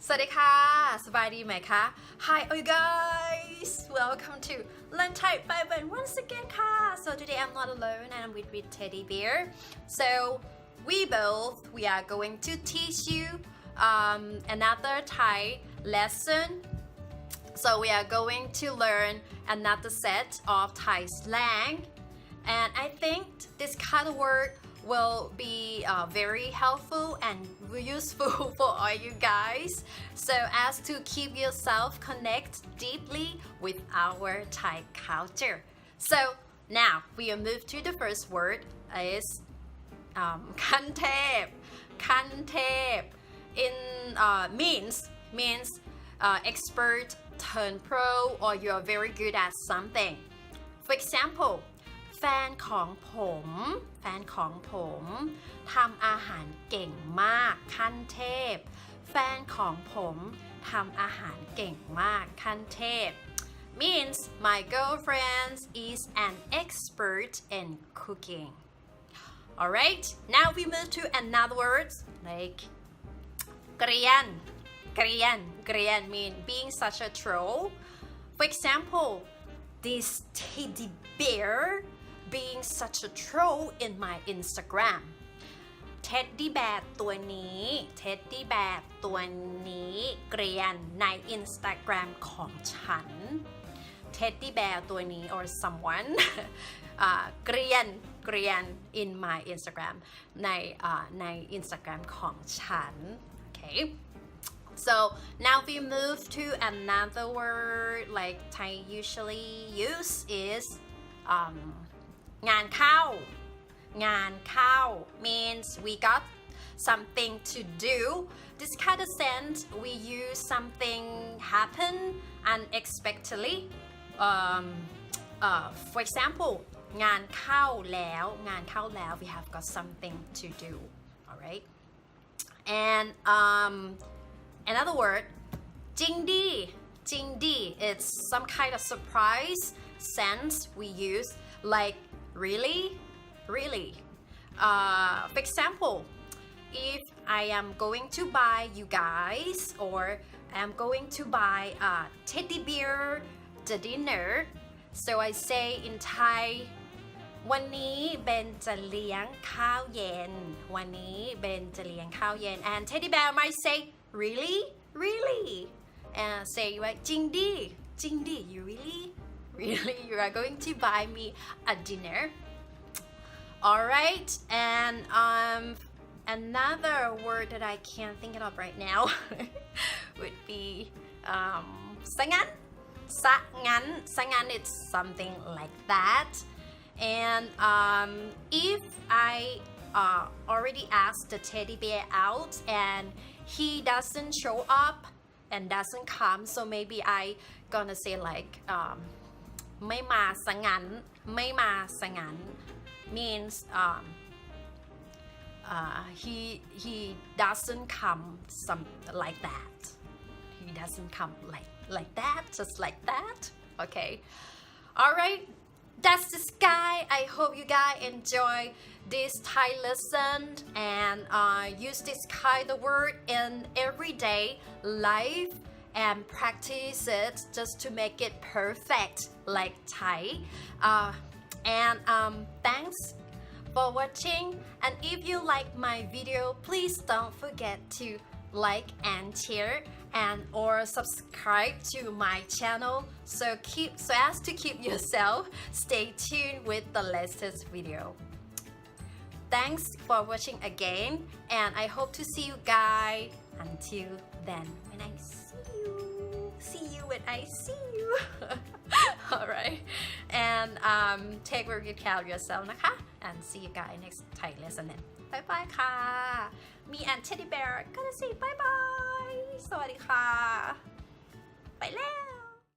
สวัสดีค่ะสบายดีไหมคะ Hi all you guys welcome to Learn Thai by Ben once again ค่ะ so today I'm not alone and I'm with Teddy Bear so we are going to teach you another Thai lesson so we are going to learn another set of Thai slang and I think this kind of word will be very helpful and useful for all you guys so as to keep yourself connect deeply with our Thai culture so now we will move to the first word is kantep kantep in means expert turn pro or you are very good at something for exampleแฟนของผมทำอาหารเก่งมากขั้นเทพแฟนของผมทำอาหารเก่งมากขั้นเทพ means my girlfriend is an expert in cooking alright now we move to another words like เกรียน mean being such a troll for example this teddy bear being such a troll in my Instagram Teddy Bear ตัวนี้เกรียนใน Instagram ของฉัน Teddy Bear ตัวนี้ or someone เกรียน in my Instagram ใน Instagram ของฉัน okay so now we move to another word like Thai usually use isงานเข้า means we got something to do this kind of sense we use something happen unexpectedly for example งานเข้าแล้ว we have got something to do alright and another word จริงดี it's some kind of surprise sense we use like really for example if I am going to buy you guys or I am going to buy a teddy bear the dinner so I say in Thai วันนี้เบนจะเลี้ยงข้าวเย็น and teddy bear might say really and say ว่าจริงดิ you really you are going to buy me a dinner alright and another word that I can't think of right now would be ซะงั้น it's something like that and if I already asked the teddy bear out and he doesn't show up and doesn't come so maybe I gonna say like ไม่มาซะงั้น means he doesn't come some like that he doesn't come like that just like that okay alright that's this guy I hope you guys enjoy this Thai lesson and use this kind of word in everyday life and practice it just to make it perfect like Thai and thanks for watching and if you like my video please don't forget to like and share and or subscribe to my channel so as to keep yourself stay tuned with the latest video thanks for watching again and I hope to see you guys until then when I see you when I see you alright and take very good care of yourself นะคะ and see you guys next Thai lesson then bye bye ค่ะ me and teddy bear gonna say bye bye สวัสดีค่ะไปแล้ว